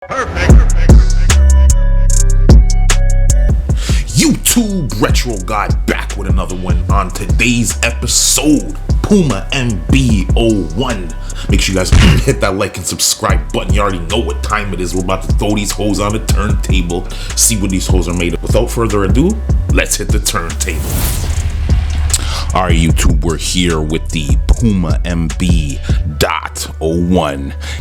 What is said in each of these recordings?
YouTube Retro Guy back with another one. On today's episode, PUMA MB.01. Make sure you guys hit that like and subscribe button. You already know what time it is. We're about to throw these hoes on the turntable, see what these hoes are made of. Without further ado, let's hit the turntable. Alright, YouTube, we're here with the PUMA MB.01.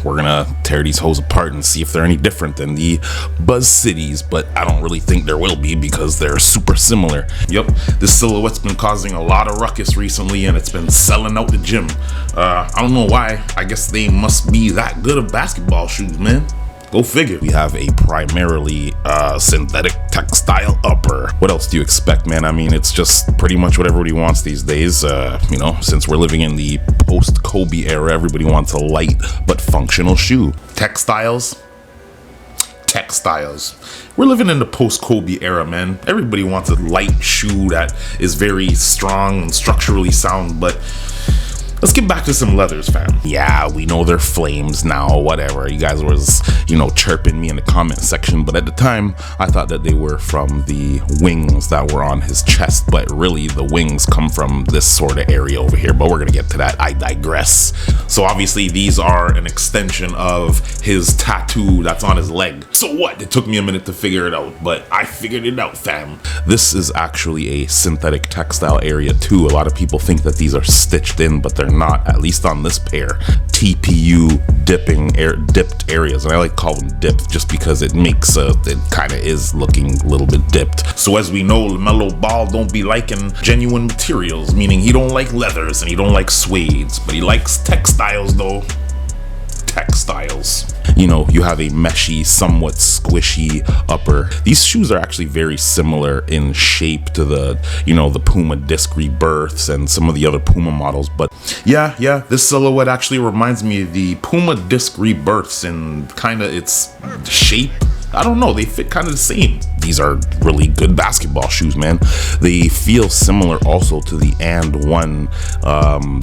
We're gonna tear these hoes apart and see if they're any different than the Buzz Cities, but I don't really think there will be because they're super similar. Yep, this silhouette's been causing a lot of ruckus recently and it's been selling out the gym. I don't know why. I guess they must be that good of basketball shoes, man. Go figure. We have a primarily synthetic textile upper. What else do you expect, man? I mean, it's just pretty much what everybody wants these days. You know, since we're living in the post-Kobe era, everybody wants a light but functional shoe. Textiles. We're living in the post-Kobe era, man. Everybody wants a light shoe that is very strong and structurally sound, but let's get back to some leathers, fam. Yeah, we know they're flames now, whatever. You guys was, chirping me in the comment section, but at the time, I thought that they were from the wings that were on his chest, but really the wings come from this sort of area over here, but we're gonna get to that. I digress. So obviously, these are an extension of his tattoo that's on his leg. So what? It took me a minute to figure it out, but I figured it out, fam. This is actually a synthetic textile area too. A lot of people think that these are stitched in, but they're not, at least on this pair. TPU dipped areas, and I like to call them dipped just because it makes it kind of is looking a little bit dipped. So as we know, LaMelo Ball don't be liking genuine materials, meaning he don't like leathers and he don't like suedes, but he likes textiles though. Textiles. You have a meshy, somewhat squishy upper. These shoes are actually very similar in shape to the, the Puma Disc Rebirths and some of the other Puma models. But yeah, this silhouette actually reminds me of the Puma Disc Rebirths in kind of its shape. I don't know, they fit kind of the same. These are really good basketball shoes, man. They feel similar also to the And1,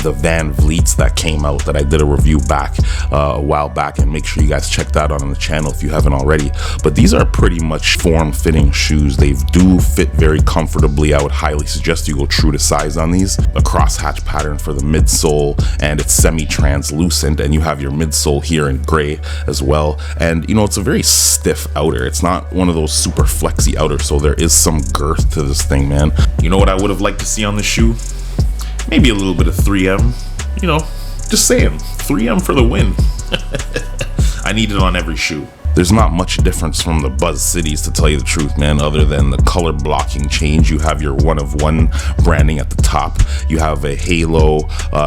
the Van Vliets that came out that I did a review back a while back, and make sure you guys check that out on the channel if you haven't already. But these are pretty much form-fitting shoes. They do fit very comfortably. I would highly suggest you go true to size on these. A crosshatch pattern for the midsole, and it's semi-translucent, and you have your midsole here in gray as well. And it's a very stiff outer. It's not one of those super flexy outers, so there is some girth to this thing, man. You know what I would have liked to see on this shoe? Maybe a little bit of 3M. Just saying, 3M for the win. I need it on every shoe. There's not much difference from the Buzz Cities, to tell you the truth, man, other than the color blocking change. You have your one-of-one branding at the top. You have a halo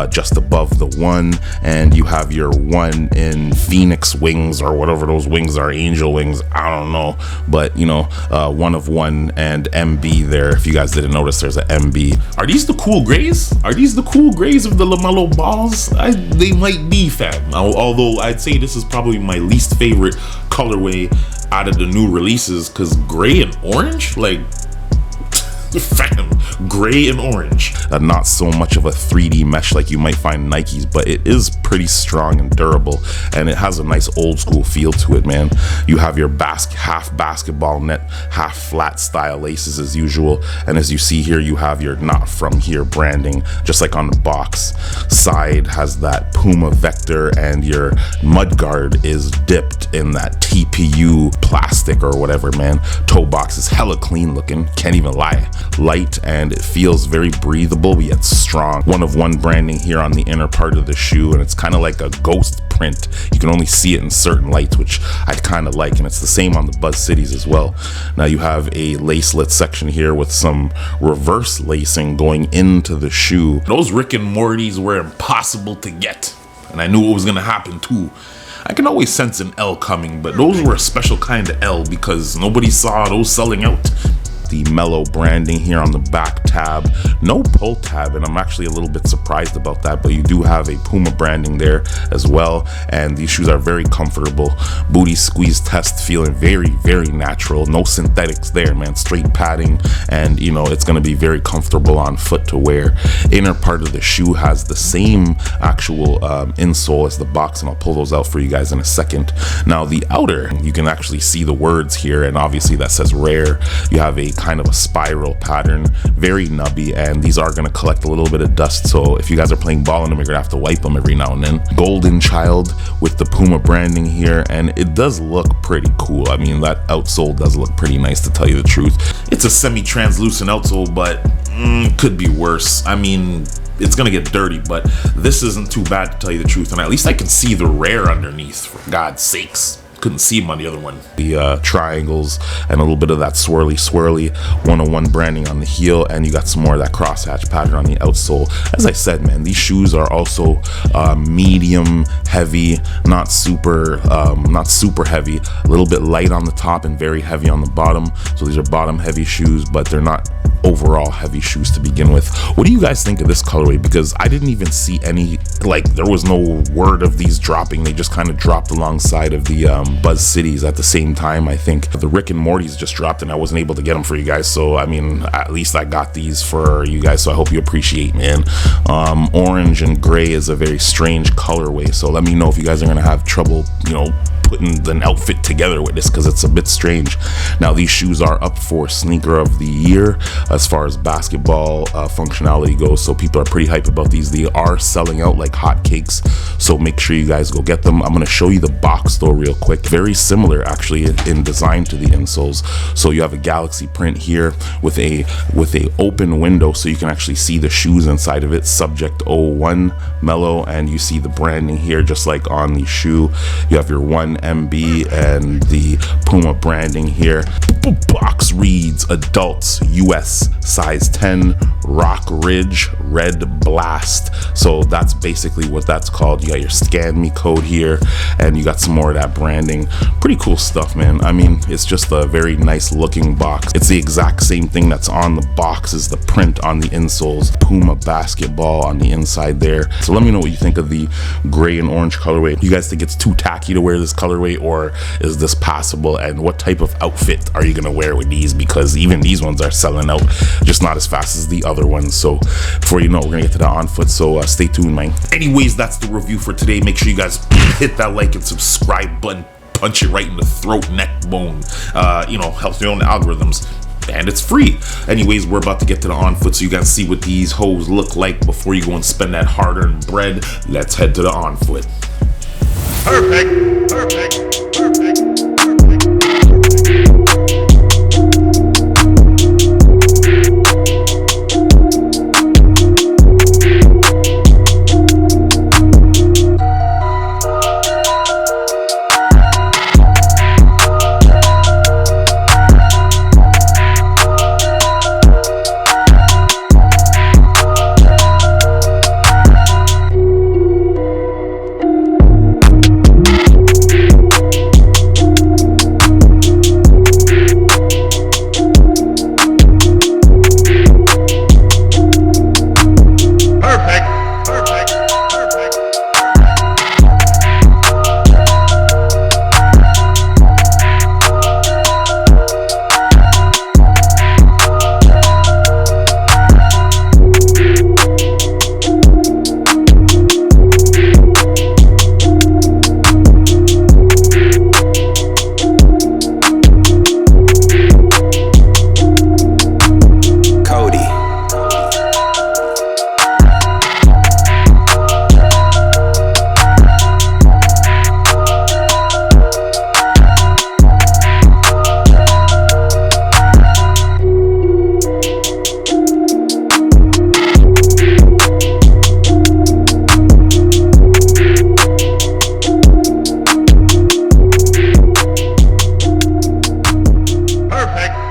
just above the one, and you have your one in Phoenix wings, or whatever those wings are, angel wings, I don't know. But, one-of-one and MB there. If you guys didn't notice, there's an MB. Are these the cool grays? Are these the cool grays of the LaMelo Balls? They might be, fam. Although I'd say this is probably my least favorite colorway out of the new releases, because gray and orange, like, fam, gray and orange. Not so much of a 3D mesh like you might find Nikes, but it is pretty strong and durable, and it has a nice old school feel to it, man. You have your half basketball net, half flat style laces as usual, and as you see here, you have your not from here branding, just like on the box. Side has that Puma vector, and your mudguard is dipped in that TPU plastic or whatever, man. Toe box is hella clean looking, can't even lie. Light, and it feels very breathable yet strong. One-of-one branding here on the inner part of the shoe, and it's kind of like a ghost print. You can only see it in certain lights, which I kind of like, and it's the same on the Buzz Cities as well. Now you have a lacelet section here with some reverse lacing going into the shoe. Those Rick and Mortys were impossible to get, and I knew it was gonna happen too. I can always sense an L coming, but those were a special kind of L because nobody saw those selling out. The mellow branding here on the back tab, no pull tab, and I'm actually a little bit surprised about that, but you do have a PUMA branding there as well, and these shoes are very comfortable. Booty squeeze test feeling very, very natural. No synthetics there, man. Straight padding, and you know, it's going to be very comfortable on foot to wear. Inner part of the shoe has the same actual insole as the box, and I'll pull those out for you guys in a second. Now the outer, you can actually see the words here, and obviously that says rare. You have a kind of a spiral pattern, very nubby, and these are going to collect a little bit of dust, so if you guys are playing ball in them, you're gonna have to wipe them every now and then. Golden child with the PUMA branding here, and it does look pretty cool. I mean, that outsole does look pretty nice, to tell you the truth. It's a semi-translucent outsole, but could be worse. I mean, it's gonna get dirty, but this isn't too bad, to tell you the truth, and at least I can see the rare underneath, for God's sakes. Couldn't see them on the other one. The triangles and a little bit of that swirly 101 branding on the heel, and you got some more of that crosshatch pattern on the outsole. As I said, man, these shoes are also medium heavy, not super heavy, a little bit light on the top and very heavy on the bottom. So these are bottom heavy shoes, but they're not overall heavy shoes to begin with. What do you guys think of this colorway? Because I didn't even see any, like, there was no word of these dropping. They just kind of dropped alongside of the Buzz Cities at the same time. I think the Rick and Morty's just dropped, and I wasn't able to get them for you guys, so I mean, at least I got these for you guys, so I hope you appreciate, man. Orange and gray is a very strange colorway, so let me know if you guys are gonna have trouble, you know, putting an outfit together with this, because it's a bit strange. Now these shoes are up for sneaker of the year as far as basketball functionality goes, so people are pretty hype about these. They are selling out like hotcakes, so make sure you guys go get them. I'm going to show you the box though real quick. Very similar actually in design to the insoles. So you have a galaxy print here with a open window, so you can actually see the shoes inside of it. Subject 01 mellow, and you see the branding here just like on the shoe. You have your 1 MB and the PUMA branding here. Box reads adults US size 10 Rock Ridge Red Blast. So that's basically what that's called. You got your scan me code here, and you got some more of that branding. Pretty cool stuff, man. I mean, it's just a very nice looking box. It's the exact same thing that's on the box as the print on the insoles. PUMA basketball on the inside there. So let me know what you think of the gray and orange colorway. You guys think it's too tacky to wear this colorway, or is this passable? And what type of outfit are you gonna wear with these? Because even these ones are selling out, just not as fast as the other ones. So before you know it, we're gonna get to the on foot, so stay tuned, man. Anyways, that's the review for today. Make sure you guys hit that like and subscribe button, punch it right in the throat, neck bone. You know, helps your own algorithms, and it's free. Anyways, we're about to get to the on foot, so you guys see what these hoes look like before you go and spend that hard-earned bread. Let's head to the on foot. Perfect, perfect, perfect. Perfect.